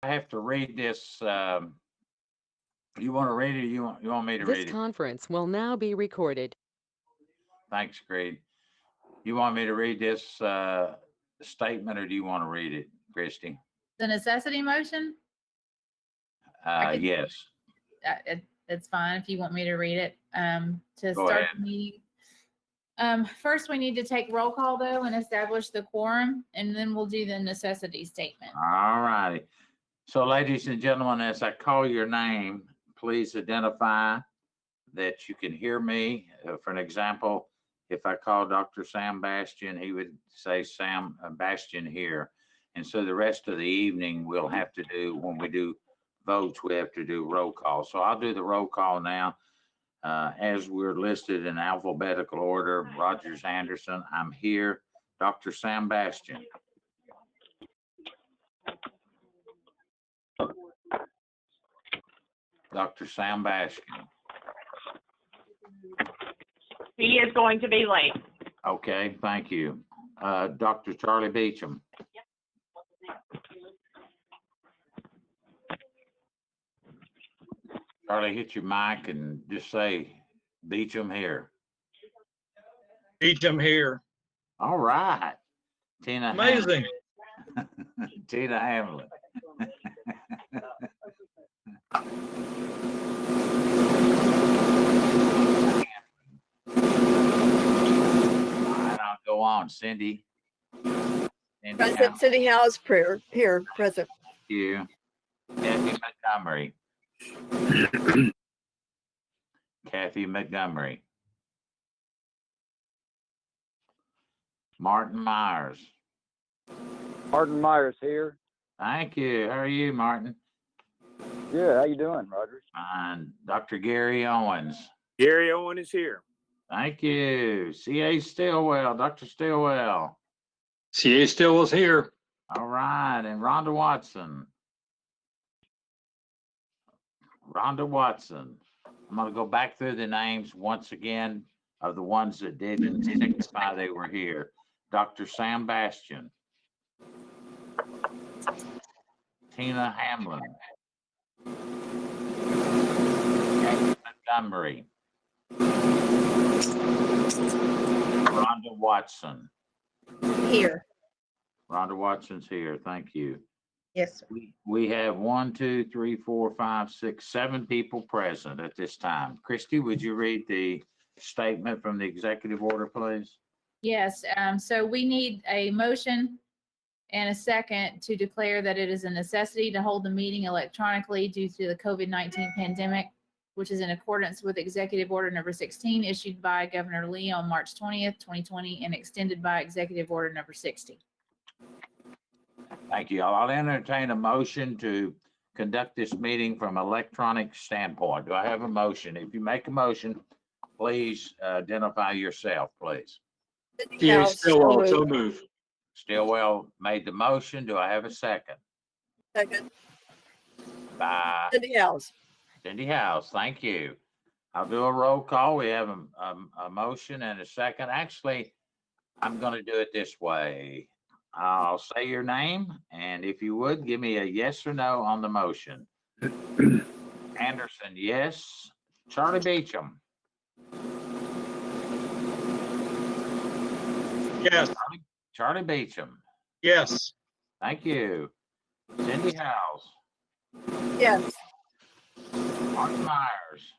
have to read this. You want to read it or you want me to This read it? conference will now be recorded. Thanks, Creed. You want me to read this statement or do you want to read it, Christy? The necessity motion? I could- Yes. It's fine if you want me to read it. To Go start ahead. the meeting. First, we need to take roll call though and establish the quorum, and then we'll do the necessity statement. All righty. So, ladies and gentlemen, as I call your name, please identify that you can hear me. For an example, if I call Dr. Sam Bastian, he would say Sam Bastian here. And so the rest of the evening, we'll have to do, when we do votes, we have to do roll call. So I'll do the roll call now. As we're listed in alphabetical order, Rogers Anderson, I'm here. Dr. Sam Bastian. Dr. Sam Bastian. He is going to be late. Okay, thank you. Dr. Charlie Beecham. Charlie, hit your mic and just say Beecham here. Beecham here. All right. Tina. Amazing. Tina Hamlin. I'll go on. Cindy. Present. City House prayer here, present. Thank you. Kathy Montgomery. Kathy Montgomery. Martin Myers. Martin Myers here. Thank you. How are you, Martin? Good. How you doing, Rogers? Fine. Dr. Gary Owens. Gary Owen is here. Thank you. C.A. Stillwell. Dr. Stillwell. CA Stillwell's here. All right. And Rhonda Watson. Rhonda Watson. I'm going to go back through the names once again of the ones that didn't signify they were here. Dr. Sam Bastian. Tina Hamlin. Kathy Montgomery. Rhonda Watson. Here. Rhonda Watson's here. Thank you. Yes, sir. We have 1, 2, 3, 4, 5, 6, 7 people present at this time. Christy, would you read the statement from the executive order, please? Yes, so we need a motion and a second to declare that it is a necessity to hold the meeting electronically due to the COVID-19 pandemic, which is in accordance with Executive Order number 16 issued by Governor Lee on March 20th, 2020 and extended by Executive Order number 60. Thank you. I'll entertain a motion to conduct this meeting from electronic standpoint. Do I have a motion? If you make a motion, please identify yourself, please. CA Stillwell, so move. Stillwell made the motion. Do I have a second? Second. By City House. Cindy House. Thank you. I'll do a roll call. We have a motion and a second. Actually, I'm going to do it this way. I'll say your name, and if you would, give me a yes or no on the motion. Anderson, yes. Charlie Beecham. Yes. Charlie Beecham. Yes. Thank you. Cindy House. Yes. Martin Myers.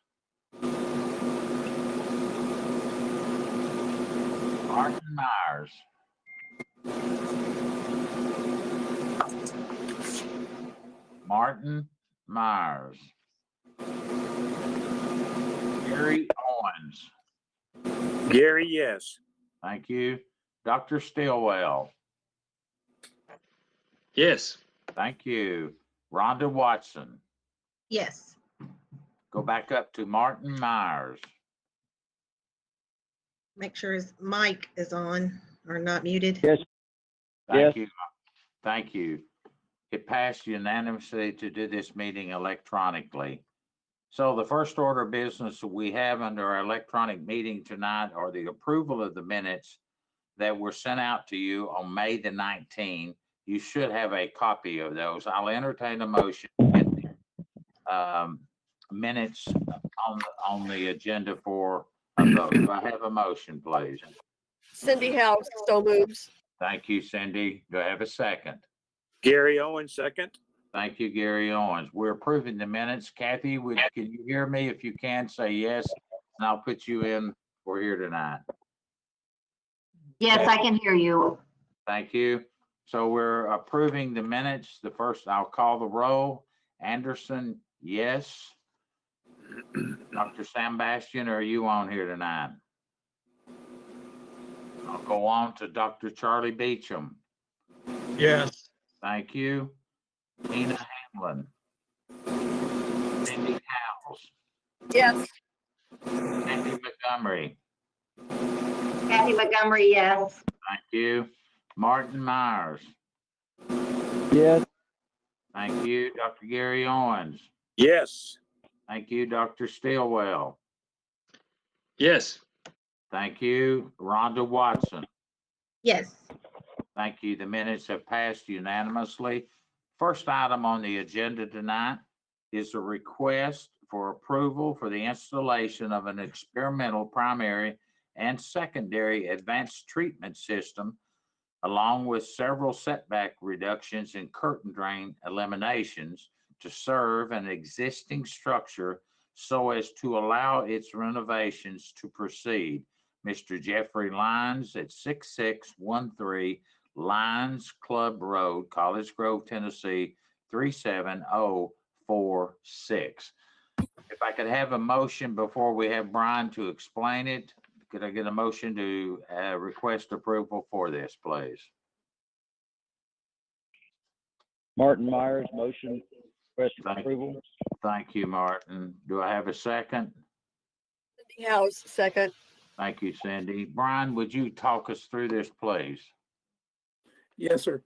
Martin Myers. Martin Myers. Gary Owens. Gary, yes. Thank you. Dr. Stillwell. Yes. Thank you. Rhonda Watson. Yes. Go back up to Martin Myers. Make sure his mic is on or not muted. Yes. Thank you. Thank you. It passed unanimously to do this meeting electronically. So the first order of business we have under our electronic meeting tonight are the approval of the minutes that were sent out to you on May the 19th. You should have a copy of those. I'll entertain a motion to get the minutes on the agenda for a vote. Do I have a motion, please? Cindy House, so moves. Thank you, Cindy. Do I have a second? Gary Owens, second. Thank you, Gary Owens. We're approving the minutes. Kathy, can you hear me? If you can, say yes, and I'll put you in for here tonight. Yes, I can hear you. Thank you. So we're approving the minutes. The first, I'll call the roll. Anderson, yes. Dr. Sam Bastian, are you on here tonight? I'll go on to Dr. Charlie Beecham. Yes. Thank you. Tina Hamlin. Cindy Howells. Yes. Kathy Montgomery. Kathy Montgomery, yes. Thank you. Martin Myers. Yes. Thank you. Dr. Gary Owens. Yes. Thank you, Dr. Stillwell. Yes. Thank you. Rhonda Watson. Yes. Thank you. The minutes have passed unanimously. First item on the agenda tonight is a request for approval for the installation of an experimental primary and secondary advanced treatment system, along with several setback reductions and curtain drain eliminations to serve an existing structure so as to allow its renovations to proceed. Mr. Jeffrey Lyons at 6613 Lyons Club Road, College Grove, Tennessee, 37046. If I could have a motion before we have Brian to explain it, could I get a motion to request approval for this, please? Martin Myers, motion, request Thank- approval. Thank you, Martin. Do I have a second? Cindy House, second. Thank you, Cindy. Brian, would you talk us through this, please? Yes, sir.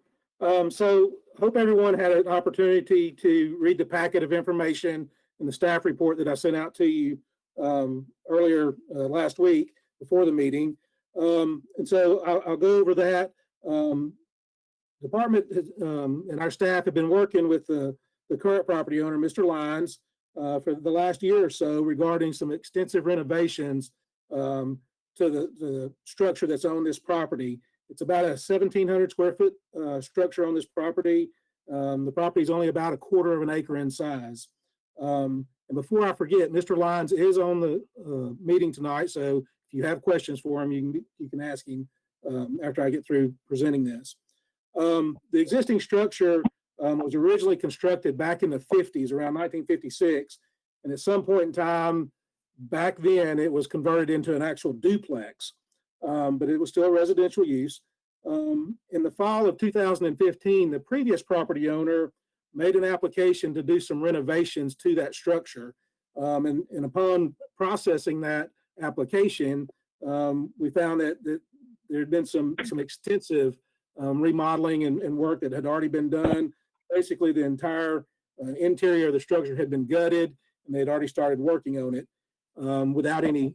So hope everyone had an opportunity to read the packet of information and the staff report that I sent out to you earlier last week before the meeting. And so I'll go over that. Department and our staff have been working with the current property owner, Mr. Lyons, for the last year or so regarding some extensive renovations to the structure that's on this property. It's about a 1,700 square foot structure on this property. The property is only about 1/4 of an acre in size. And before I forget, Mr. Lyons is on the meeting tonight, so if you have questions for him, you can ask him after I get through presenting this. The existing structure was originally constructed back in the 50s, around 1956, and at some point in time back then it was converted into an actual duplex, but it was still residential use. In the fall of 2015, the previous property owner made an application to do some renovations to that structure, and upon processing that application, we found that there had been some extensive remodeling and work that had already been done. Basically, the entire interior of the structure had been gutted, and they had already started working on it without any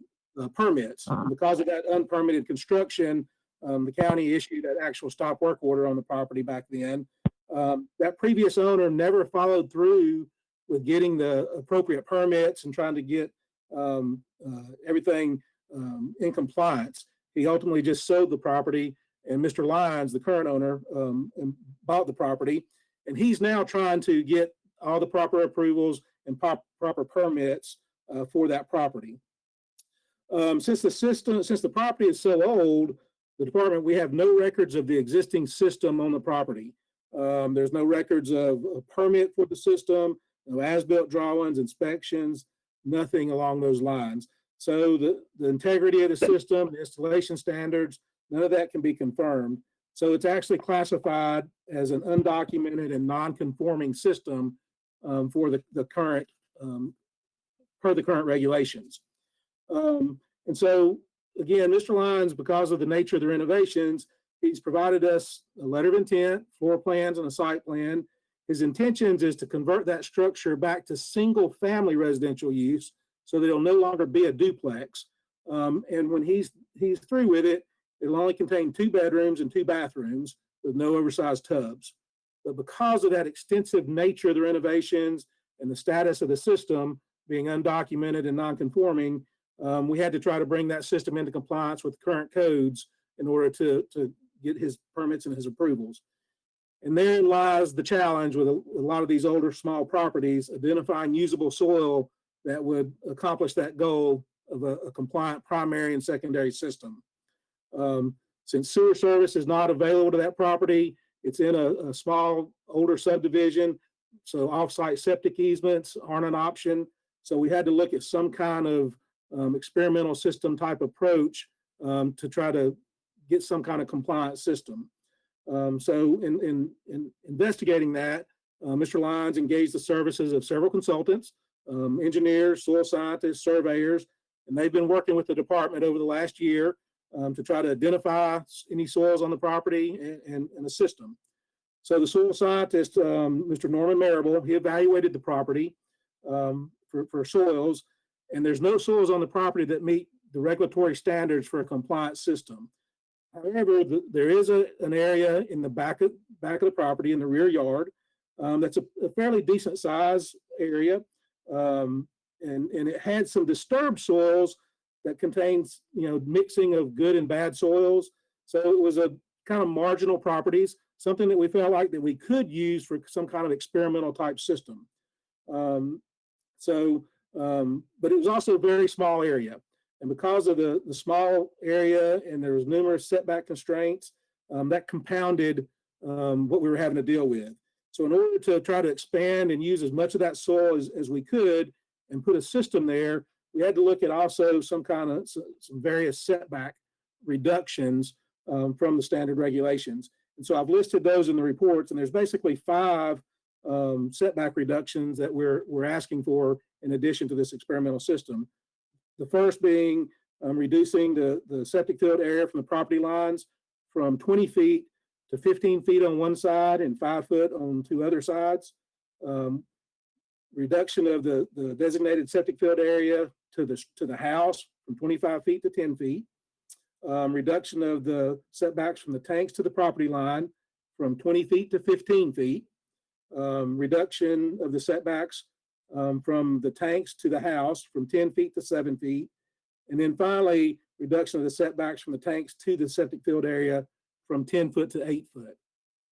permits. And because of that unpermitted construction, the county issued an actual stop work order on the property back then. That previous owner never followed through with getting the appropriate permits and trying to get everything in compliance. He ultimately just sold the property, and Mr. Lyons, the current owner, bought the property, and he's now trying to get all the proper approvals and proper permits for that property. Since the property is so old, the department, we have no records of the existing system on the property. There's no records of a permit for the system, no as-built drawings, inspections, nothing along those lines. So the integrity of the system, the installation standards, none of that can be confirmed. So it's actually classified as an undocumented and non-conforming system for the current, per the current regulations. And so again, Mr. Lyons, because of the nature of the renovations, he's provided us a letter of intent, floor plans, and a site plan. His intentions is to convert that structure back to single family residential use so that it'll no longer be a duplex. And when he's through with it, it'll only contain 2 bedrooms and 2 bathrooms with no oversized tubs. But because of that extensive nature of the renovations and the status of the system being undocumented and non-conforming, we had to try to bring that system into compliance with current codes in order to get his permits and his approvals. And therein lies the challenge with a lot of these older small properties, identifying usable soil that would accomplish that goal of a compliant primary and secondary system. Since sewer service is not available to that property, it's in a small older subdivision, so off-site septic easements aren't an option. So we had to look at some kind of experimental system type approach to try to get some kind of compliant system. So in investigating that, Mr. Lyons engaged the services of several consultants, engineers, soil scientists, surveyors, and they've been working with the department over the last year to try to identify any soils on the property and a system. So the soil scientist, Mr. Norman Marable, he evaluated the property for soils, and there's no soils on the property that meet the regulatory standards for a compliant system. However, there is an area in the back of the property in the rear yard that's a fairly decent size area, and it had some disturbed soils that contains, mixing of good and bad soils. So it was a kind of marginal properties, something that we felt like that we could use for some kind of experimental type system. But it was also a very small area. And because of the small area and there was numerous setback constraints, that compounded what we were having to deal with. So in order to try to expand and use as much of that soil as we could and put a system there, we had to look at also some various setback reductions from the standard regulations. And so I've listed those in the reports, and there's basically 5 setback reductions that we're asking for in addition to this experimental system. The first being reducing the septic field area from the property lines from 20 feet to 15 feet on one side and 5 foot on 2 other sides. Reduction of the designated septic field area to the house from 25 feet to 10 feet. Reduction of the setbacks from the tanks to the property line from 20 feet to 15 feet. Reduction of the setbacks from the tanks to the house from 10 feet to 7 feet. And then finally, reduction of the setbacks from the tanks to the septic field area from 10 foot to 8 foot.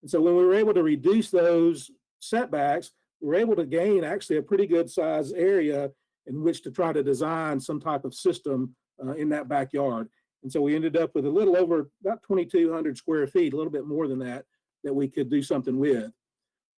And so when we were able to reduce those setbacks, we were able to gain actually a pretty good size area in which to try to design some type of system in that backyard. And so we ended up with a little over about 2,200 square feet, a little bit more than that we could do something with.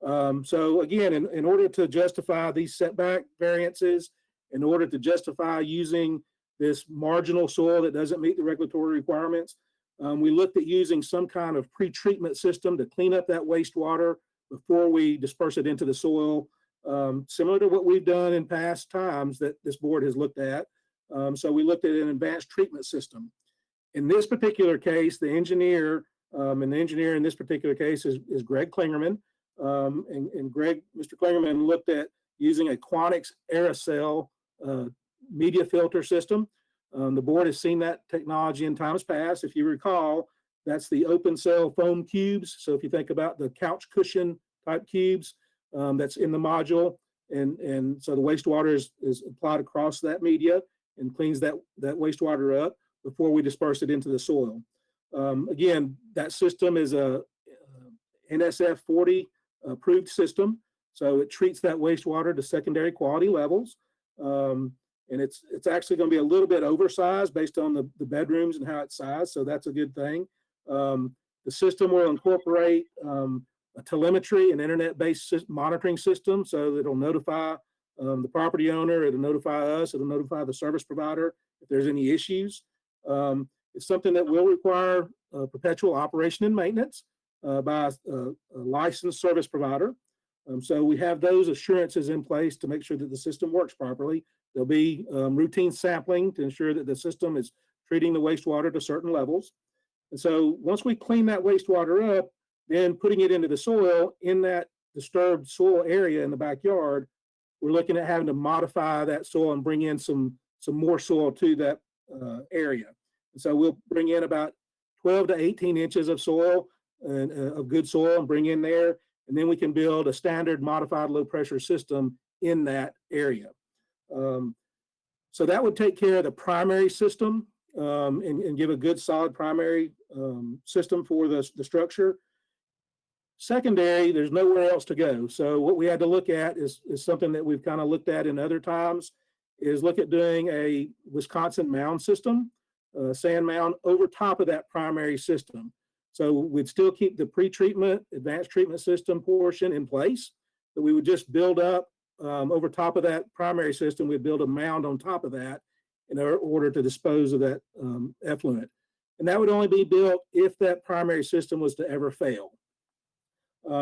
So again, in order to justify these setback variances, in order to justify using this marginal soil that doesn't meet the regulatory requirements, we looked at using some kind of pre-treatment system to clean up that wastewater before we disperse it into the soil, similar to what we've done in past times that this board has looked at. So we looked at an advanced treatment system. In this particular case, the engineer, and the engineer in this particular case is Greg Klingerman. And Mr. Klingerman looked at using a Quanix aerosol media filter system. The board has seen that technology in times past. If you recall, that's the open cell foam cubes. So if you think about the couch cushion type cubes, that's in the module. And so the wastewater is applied across that media and cleans that wastewater up before we disperse it into the soil. Again, that system is a NSF 40 approved system. So it treats that wastewater to secondary quality levels. And it's actually going to be a little bit oversized based on the bedrooms and how it's sized. So that's a good thing. The system will incorporate a telemetry and internet-based monitoring system. So it'll notify the property owner, it'll notify us, it'll notify the service provider if there's any issues. It's something that will require perpetual operation and maintenance by a licensed service provider. So we have those assurances in place to make sure that the system works properly. There'll be routine sampling to ensure that the system is treating the wastewater to certain levels. And so once we clean that wastewater up, then putting it into the soil in that disturbed soil area in the backyard, we're looking at having to modify that soil and bring in some more soil to that area. And so we'll bring in about 12 to 18 inches of soil of good soil and bring in there. And then we can build a standard modified low pressure system in that area. So that would take care of the primary system and give a good solid primary system for the structure. Secondary, there's nowhere else to go. So what we had to look at is something that we've kind of looked at in other times, is look at doing a Wisconsin mound system, sand mound over top of that primary system. So we'd still keep the pre-treatment, advanced treatment system portion in place, but we would just build up over top of that primary system. We'd build a mound on top of that in order to dispose of that effluent. And that would only be built if that primary system was to ever fail.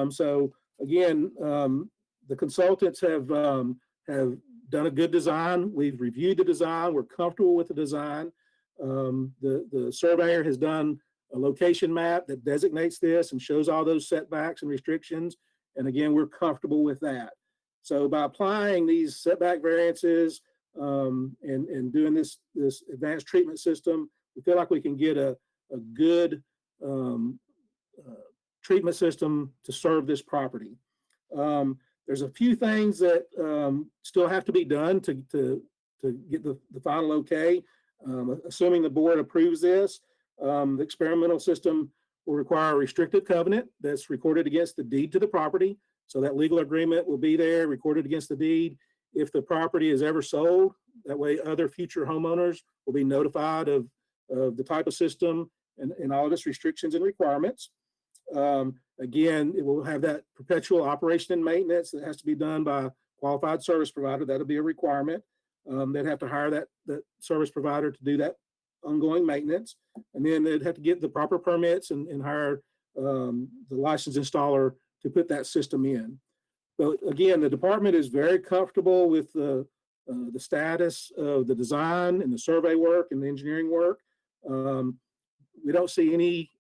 So again, the consultants have done a good design. We've reviewed the design. We're comfortable with the design. The surveyor has done a location map that designates this and shows all those setbacks and restrictions. And again, we're comfortable with that. So by applying these setback variances and doing this advanced treatment system, we feel like we can get a good treatment system to serve this property. There's a few things that still have to be done to get the final okay. Assuming the board approves this, the experimental system will require a restricted covenant that's recorded against the deed to the property. So that legal agreement will be there, recorded against the deed. If the property is ever sold, that way other future homeowners will be notified of the type of system and all of its restrictions and requirements. Again, it will have that perpetual operation and maintenance that has to be done by a qualified service provider. That'll be a requirement. They'd have to hire that service provider to do that ongoing maintenance. And then they'd have to get the proper permits and hire the licensed installer to put that system in. But again, the department is very comfortable with the status of the design and the survey work and the engineering work. We don't see any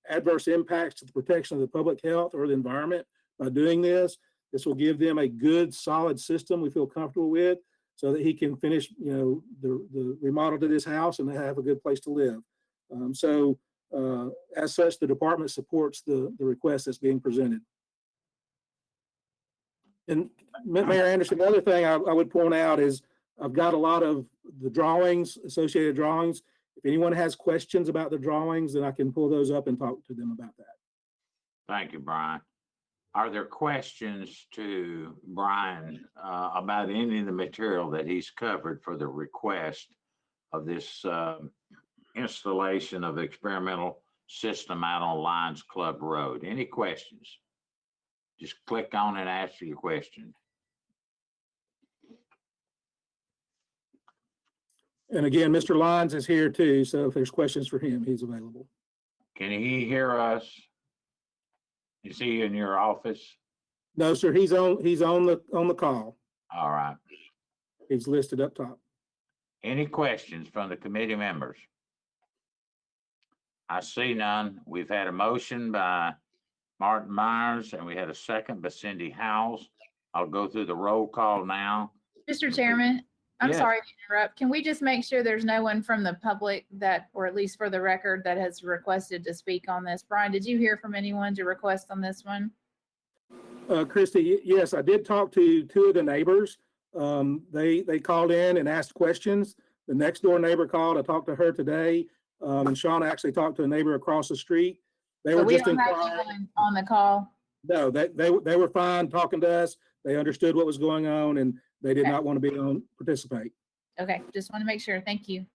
adverse impacts to the protection of the public health or the environment by doing this. This will give them a good, solid system we feel comfortable with, so that he can finish, the remodel to this house and have a good place to live. As such, the department supports the request that's being presented. And Mayor Anderson, the other thing I would point out is I've got a lot of the drawings, associated drawings. If anyone has questions about the drawings, then I can pull those up and talk to them about that. Thank you, Brian. Are there questions to Brian about any of the material that he's covered for the request of this installation of experimental system out on Lions Club Road? Any questions? Just click on and ask your question. And again, Mr. Lyons is here too, so if there's questions for him, he's available. Can he hear us? Is he in your office? No, sir, he's on the call. All right. He's listed up top. Any questions from the committee members? I see none. We've had a motion by Martin Myers and we had a second by Cindy Howells. I'll go through the roll call now. Mr. Chairman, I'm Yes. sorry to interrupt. Can we just make sure there's no one from the public that, or at least for the record, that has requested to speak on this? Brian, did you hear from anyone to request on this one? Christy, yes, I did talk to two of the neighbors. They called in and asked questions. The next door neighbor called. I talked to her today. And Sean actually talked to a neighbor across the street. They were We just don't have inquiring. anyone on the call. No, they were fine talking to us. They understood what was going on and they did Okay. not want to participate. Okay, just want to make sure. Thank you.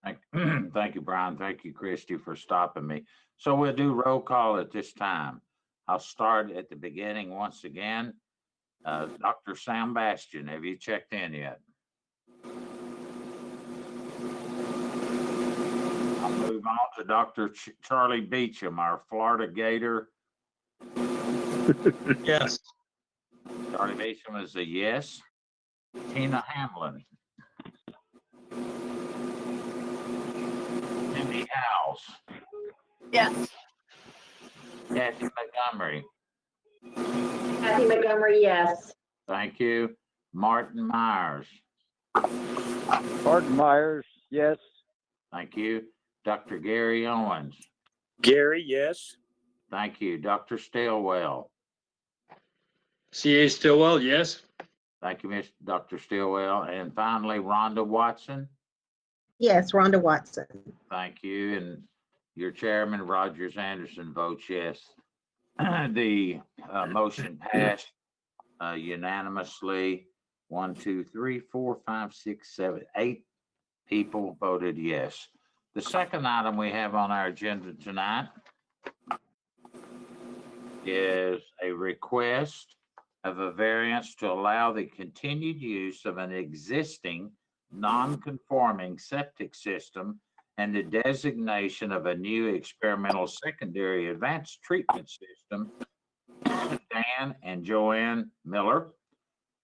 Thank you, Brian. Thank you, Christy, for stopping me. So we'll do roll call at this time. I'll start at the beginning once again. Dr. Sam Bastian, have you checked in yet? I'll move on to Dr. Charlie Beecham, our Florida Gator. Yes. Charlie Beecham is a yes. Tina Hamlin. Cindy Howells. Yes. Kathy Montgomery. Kathy Montgomery, yes. Thank you. Martin Myers. Martin Myers, yes. Thank you. Dr. Gary Owens. Gary, yes. Thank you. Dr. Stillwell. CA Stillwell, yes. Thank you, Dr. Stillwell. And finally, Rhonda Watson. Yes, Rhonda Watson. Thank you. And your chairman, Rogers Anderson, votes yes. The motion passed unanimously. 1, 2, 3, 4, 5, 6, 7, 8 people voted yes. The second item we have on our agenda tonight is a request of a variance to allow the continued use of an existing non-conforming septic system and the designation of a new experimental secondary advanced treatment system, Dan and Joanne Miller,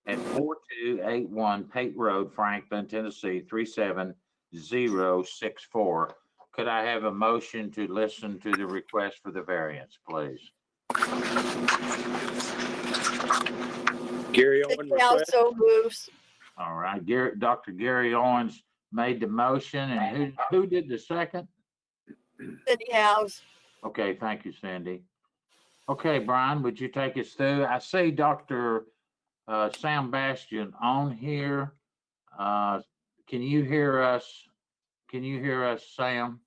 at 4281 Pate Road, Franklin, Tennessee, 37064. Could I have a motion to listen to the request for the variance, please? Gary City Owen House request. so moves. All right, Dr. Gary Owens made the motion, and who did the second? City House. Okay, thank you, Cindy. Okay, Brian, would you take us through? I see Dr. Sam Bastian on here. Can you hear us? Can you hear us, Sam?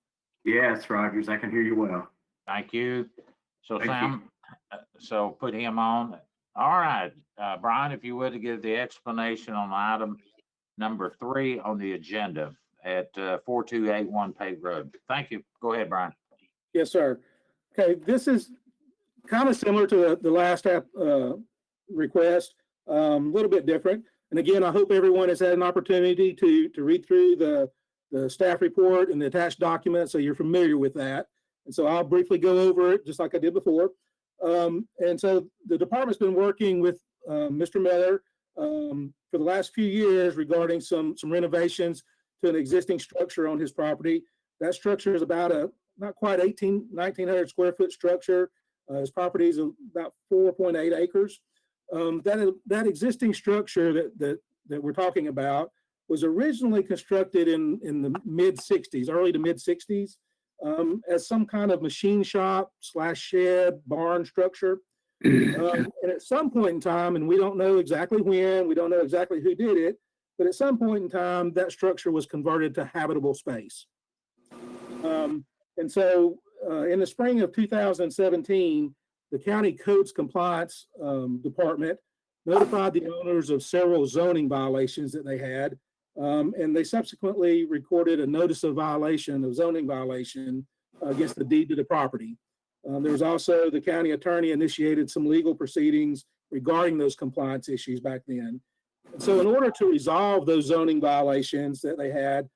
Yes, Rogers, I can hear you well. Thank you. So Thank Sam, so put him on. All right, Brian, if you would, to give the explanation on item number 3 on the agenda at 4281 Pate Road. Thank you. Go ahead, Brian. Yes, sir. Okay, this is kind of similar to the last request, a little bit different. And again, I hope everyone has had an opportunity to read through the staff report and the attached documents, so you're familiar with that. And so I'll briefly go over it just like I did before. And so the department's been working with Mr. Miller for the last few years regarding some renovations to an existing structure on his property. That structure is about not quite 1,900 square foot structure. His property is about 4.8 acres. That existing structure that we're talking about was originally constructed in the mid 60s, early to mid 60s, as some kind of machine shop / shed barn structure. And at some point in time, and we don't know exactly when, we don't know exactly who did it, but at some point in time, that structure was converted to habitable space. And so in the spring of 2017, the County Codes Compliance Department notified the owners of several zoning violations that they had. And they subsequently recorded a notice of violation, of zoning violation against the deed to the property. There was also, the county attorney initiated some legal proceedings regarding those compliance issues back then. And so in order to resolve those zoning violations that they had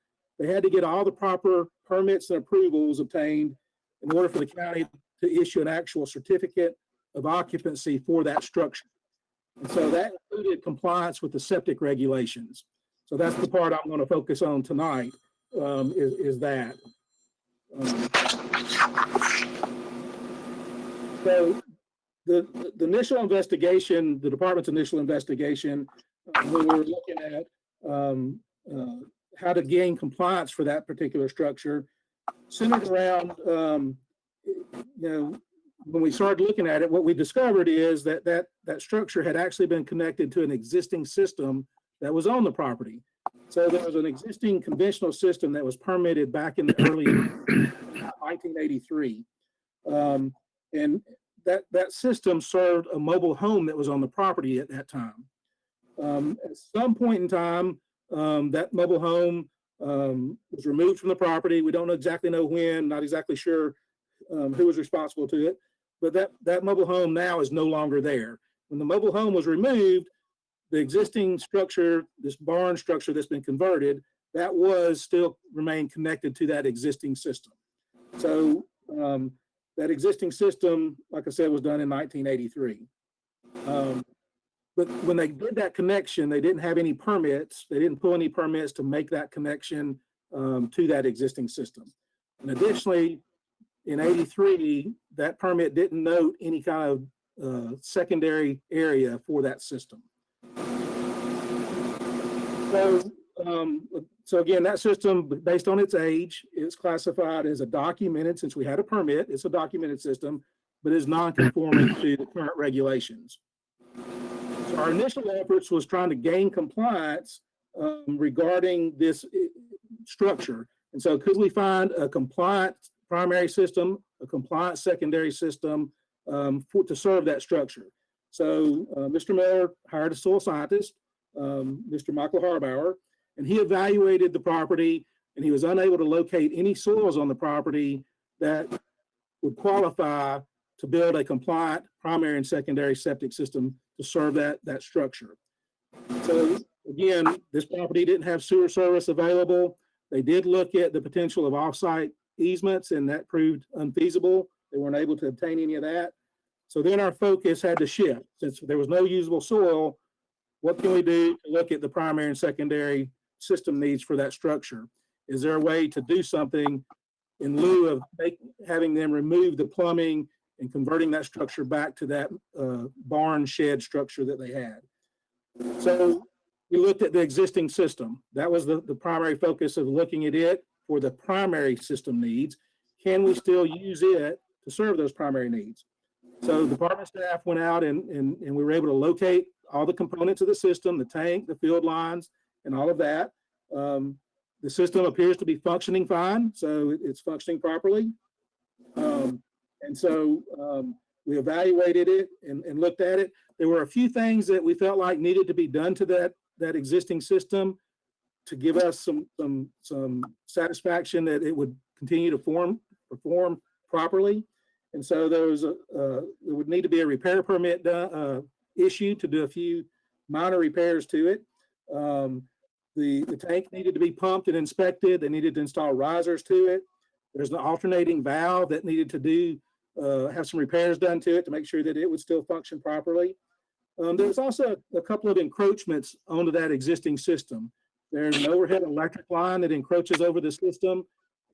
to get all the proper permits and approvals obtained in order for the county to issue an actual certificate of occupancy for that structure. And so that included compliance with the septic regulations. So that's the part I'm going to focus on tonight, is that. So the initial investigation, the department's initial investigation, when we were looking at how to gain compliance for that particular structure, centered around, when we started looking at it, what we discovered is that structure had actually been connected to an existing system that was on the property. So there was an existing conventional system that was permitted back in the early 1983. And that system served a mobile home that was on the property at that time. At some point in time, that mobile home was removed from the property. We don't exactly know when, not exactly sure who was responsible to it, but that mobile home now is no longer there. When the mobile home was removed, the existing structure, this barn structure that's been converted, that was still remained connected to that existing system. So that existing system, like I said, was done in 1983. But when they did that connection, they didn't have any permits. They didn't pull any permits to make that connection to that existing system. And additionally, in 83, that permit didn't note any kind of secondary area for that system. So again, that system, based on its age, is classified as a documented, since we had a permit, it's a documented system, but is non-conforming to the current regulations. So our initial efforts was trying to gain compliance regarding this structure. And so could we find a compliant primary system, a compliant secondary system to serve that structure? So Mr. Miller hired a soil scientist, Mr. Michael Harbauer, and he evaluated the property, and he was unable to locate any soils on the property that would qualify to build a compliant primary and secondary septic system to serve that structure. So again, this property didn't have sewer service available. They did look at the potential of offsite easements, and that proved unfeasible. They weren't able to obtain any of that. So then our focus had to shift. Since there was no usable soil, what can we do to look at the primary and secondary system needs for that structure? Is there a way to do something in lieu of having them remove the plumbing and converting that structure back to that barn shed structure that they had? So we looked at the existing system. That was the primary focus of looking at it for the primary system needs. Can we still use it to serve those primary needs? So the department staff went out and we were able to locate all the components of the system, the tank, the field lines, and all of that. The system appears to be functioning fine, so it's functioning properly. And so we evaluated it and looked at it. There were a few things that we felt like needed to be done to that existing system to give us some satisfaction that it would continue to perform properly. And so there would need to be a repair permit issued to do a few minor repairs to it. The tank needed to be pumped and inspected. They needed to install risers to it. There's an alternating valve that needed to have some repairs done to it to make sure that it would still function properly. There was also a couple of encroachments onto that existing system. There's an overhead electric line that encroaches over the system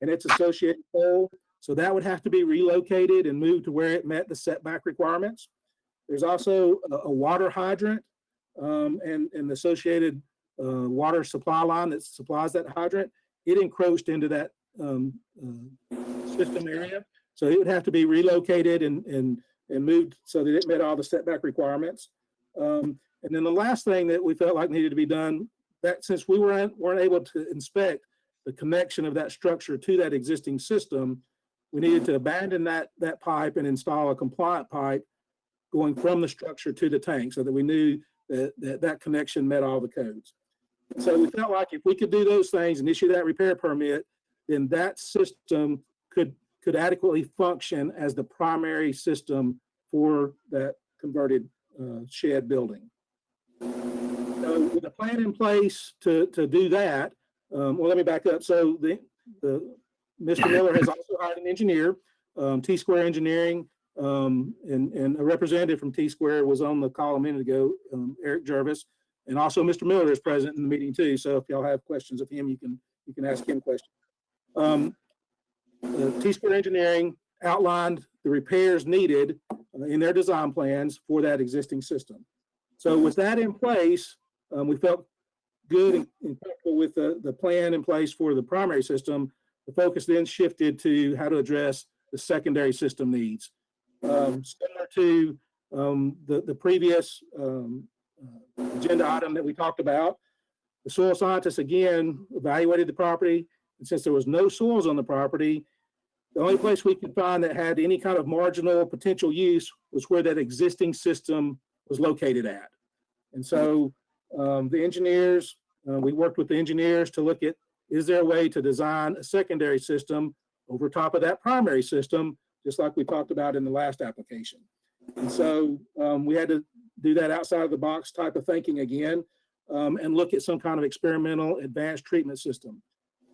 and its associated pole. So that would have to be relocated and moved to where it met the setback requirements. There's also a water hydrant and the associated water supply line that supplies that hydrant. It encroached into that system area. So it would have to be relocated and moved so that it met all the setback requirements. And then the last thing that we felt like needed to be done, that since we weren't able to inspect the connection of that structure to that existing system, we needed to abandon that pipe and install a compliant pipe going from the structure to the tank so that we knew that connection met all the codes. So we felt like if we could do those things and issue that repair permit, then that system could adequately function as the primary system for that converted shed building. So with a plan in place to do that, well, let me back up. So Mr. Miller has also hired an engineer, T-Square Engineering, and a representative from T-Square was on the call a minute ago, Eric Jervis, and also Mr. Miller is present in the meeting too. So if y'all have questions of him, you can ask him questions. T-Square Engineering outlined the repairs needed in their design plans for that existing system. So with that in place, we felt good and comfortable with the plan in place for the primary system. The focus then shifted to how to address the secondary system needs. Similar to the previous agenda item that we talked about, the soil scientists again evaluated the property, and since there was no soils on the property, the only place we could find that had any kind of marginal potential use was where that existing system was located at. And so the engineers, we worked with the engineers to look at, is there a way to design a secondary system over top of that primary system, just like we talked about in the last application. And so we had to do that outside of the box type of thinking again, and look at some kind of experimental advanced treatment system.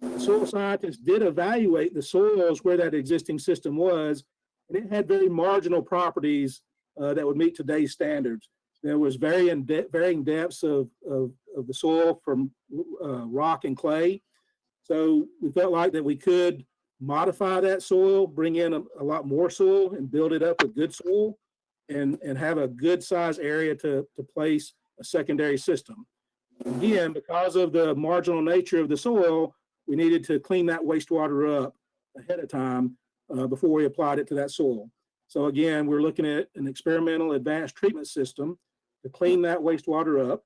The soil scientists did evaluate the soils where that existing system was, and it had very marginal properties that would meet today's standards. There was varying depths of the soil from rock and clay. So we felt like that we could modify that soil, bring in a lot more soil and build it up with good soil and have a good size area to place a secondary system. Again, because of the marginal nature of the soil, we needed to clean that wastewater up ahead of time before we applied it to that soil. So again, we're looking at an experimental advanced treatment system to clean that wastewater up.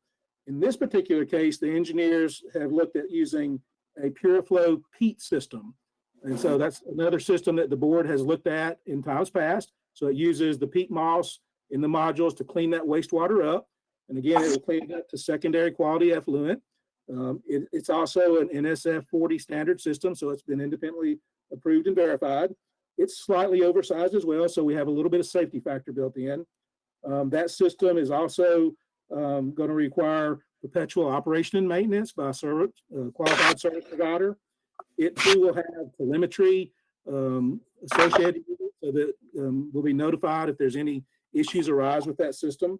In this particular case, the engineers have looked at using a PureFlow peat system. And so that's another system that the board has looked at in times past. So it uses the peat moss in the modules to clean that wastewater up. And again, it will clean it up to secondary quality effluent. It's also an NSF 40 standard system, so it's been independently approved and verified. It's slightly oversized as well, so we have a little bit of safety factor built in. That system is also going to require perpetual operation and maintenance by a qualified service provider. It too will have telemetry associated with it, so that we'll be notified if there's any issues arise with that system.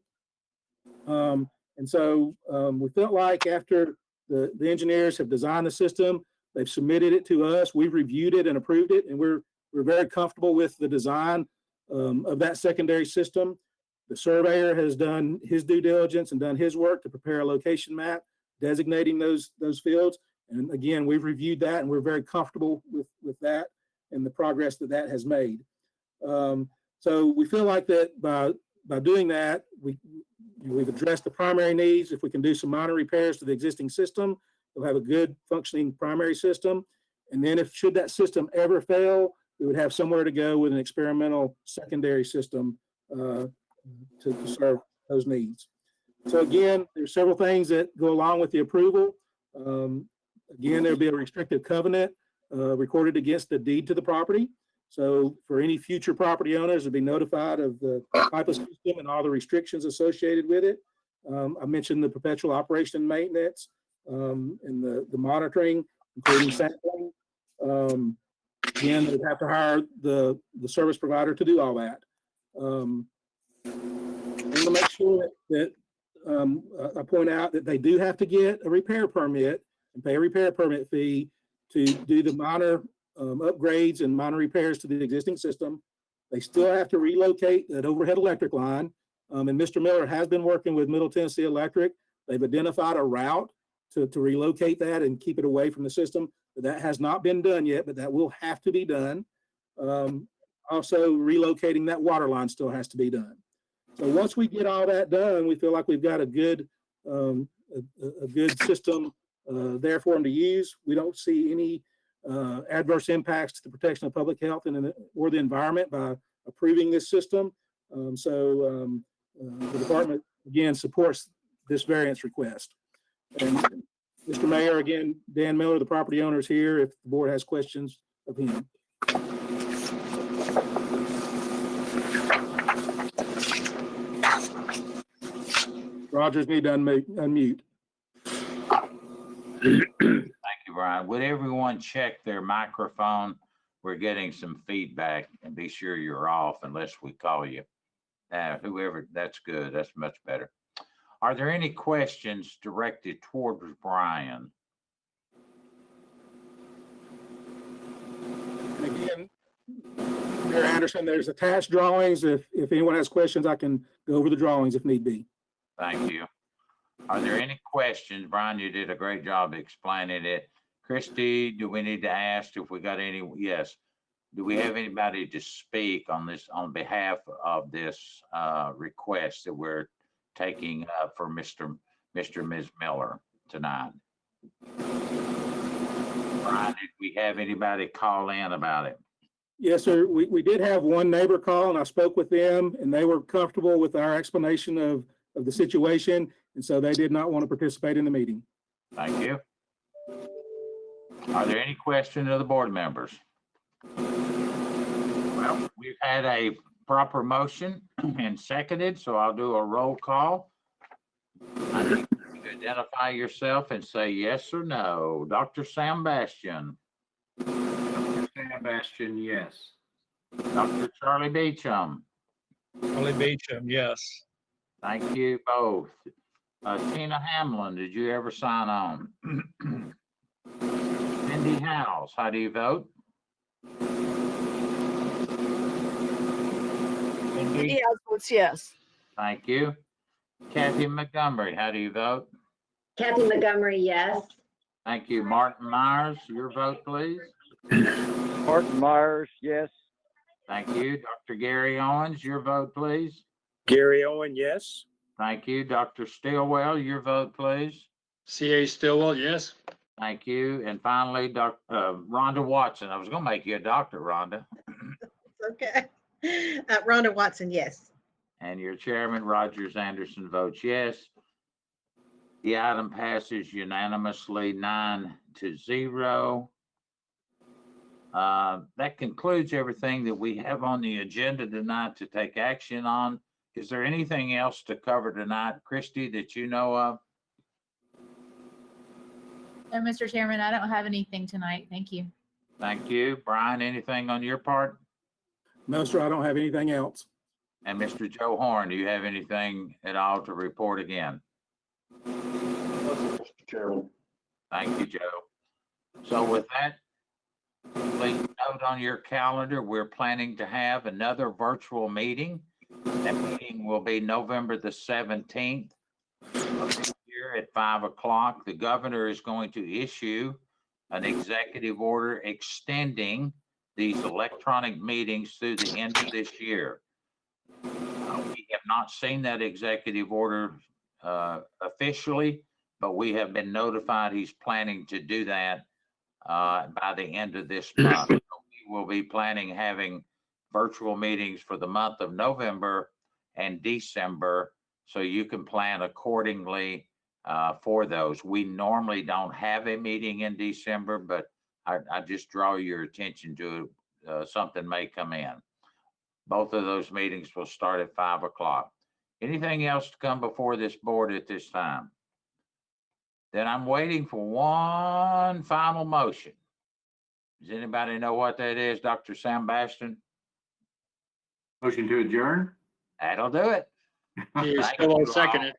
And so we felt like after the engineers have designed the system, they've submitted it to us, we've reviewed it and approved it, and we're very comfortable with the design of that secondary system. The surveyor has done his due diligence and done his work to prepare a location map designating those fields. And again, we've reviewed that and we're very comfortable with that and the progress that has made. So we feel like that by doing that, we've addressed the primary needs. If we can do some minor repairs to the existing system, we'll have a good functioning primary system. And then should that system ever fail, we would have somewhere to go with an experimental secondary system to serve those needs. So again, there's several things that go along with the approval. Again, there'll be a restrictive covenant recorded against the deed to the property. So for any future property owners, they'll be notified of the type of system and all the restrictions associated with it. I mentioned the perpetual operation and maintenance and the monitoring, including sampling. Again, they'd have to hire the service provider to do all that. And to make sure that I point out that they do have to get a repair permit and pay a repair permit fee to do the minor upgrades and minor repairs to the existing system. They still have to relocate that overhead electric line. And Mr. Miller has been working with Middle Tennessee Electric. They've identified a route to relocate that and keep it away from the system. But that has not been done yet, but that will have to be done. Also, relocating that water line still has to be done. So once we get all that done, we feel like we've got a good system there for them to use. We don't see any adverse impacts to the protection of public health or the environment by approving this system. The department, again, supports this variance request. And Mr. Mayor, again, Dan Miller, the property owner, is here if the board has questions of him. Rogers, need to unmute. Thank you, Brian. Would everyone check their microphone? We're getting some feedback, and be sure you're off unless we call you. Whoever, that's good. That's much better. Are there any questions directed toward Brian? And again, Mayor Anderson, there's attached drawings. If anyone has questions, I can go over the drawings if need be. Thank you. Are there any questions? Brian, you did a great job explaining it. Christy, do we need to ask if we got any? Yes. Do we have anybody to speak on this on behalf of this request that we're taking up for Mr. and Ms. Miller tonight? Brian, did we have anybody call in about it? Yes, sir. We did have one neighbor call, and I spoke with them, and they were comfortable with our explanation of the situation, and so they did not want to participate in the meeting. Thank you. Are there any questions of the board members? Well, we've had a proper motion and seconded, so I'll do a roll call. I need you to identify yourself and say yes or no. Dr. Sam Bastian. Dr. Sam Bastian, yes. Dr. Charlie Beecham. Charlie Beecham, yes. Thank you both. Tina Hamlin, did you ever sign on? Cindy Howes, how do you vote? Cindy? Yes, votes yes. Thank you. Kathy Montgomery, how do you vote? Kathy Montgomery, yes. Thank you. Martin Myers, your vote, please. Martin Myers, yes. Thank you. Dr. Gary Owens, your vote, please. Gary Owen, yes. Thank you. Dr. Stillwell, your vote, please. C.A. Stillwell, yes. Thank you. And finally, Rhonda Watson. I was gonna make you a doctor, Rhonda. Okay. Rhonda Watson, yes. And your chairman, Rogers Anderson, votes yes. The item passes unanimously 9-0. That concludes everything that we have on the agenda tonight to take action on. Is there anything else to cover tonight, Christie, that you know of? No, Mr. Chairman, I don't have anything tonight. Thank you. Thank you. Brian, anything on your part? No, sir, I don't have anything else. And Mr. Joe Horn, do you have anything at all to report again? Thank you, Joe. So with that, please note on your calendar, we're planning to have another virtual meeting. That meeting will be November the 17th of this year at 5 o'clock. The governor is going to issue an executive order extending these electronic meetings through the end of this year. We have not seen that executive order officially, but we have been notified he's planning to do that by the end of this month. So we will be planning having virtual meetings for the month of November and December, so you can plan accordingly for those. We normally don't have a meeting in December, but I just draw your attention to something may come in. Both of those meetings will start at 5 o'clock. Anything else to come before this board at this time? Then I'm waiting for one final motion. Does anybody know what that is, Dr. Sam Bastion? Motion to adjourn? That'll do it. C.A. Thank Stillwell you second all. it.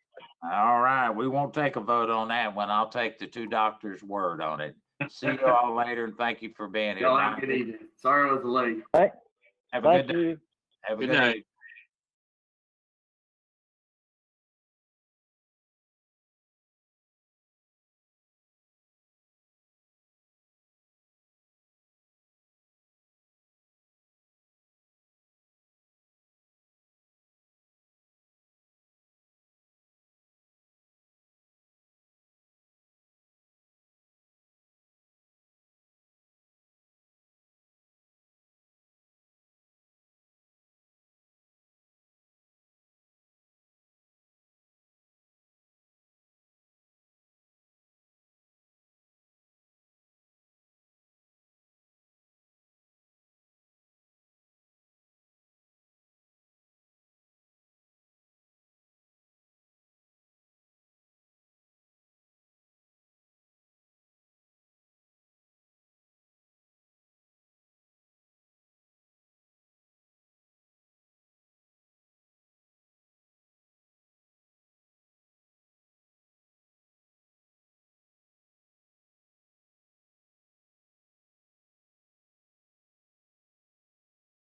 All right, we won't take a vote on that one. I'll take the two doctors' word on it. See you all later, and thank you for being here. Y'all have a good evening. Sorry I was late. Have a good Thank day. you. Have a Good good night. evening.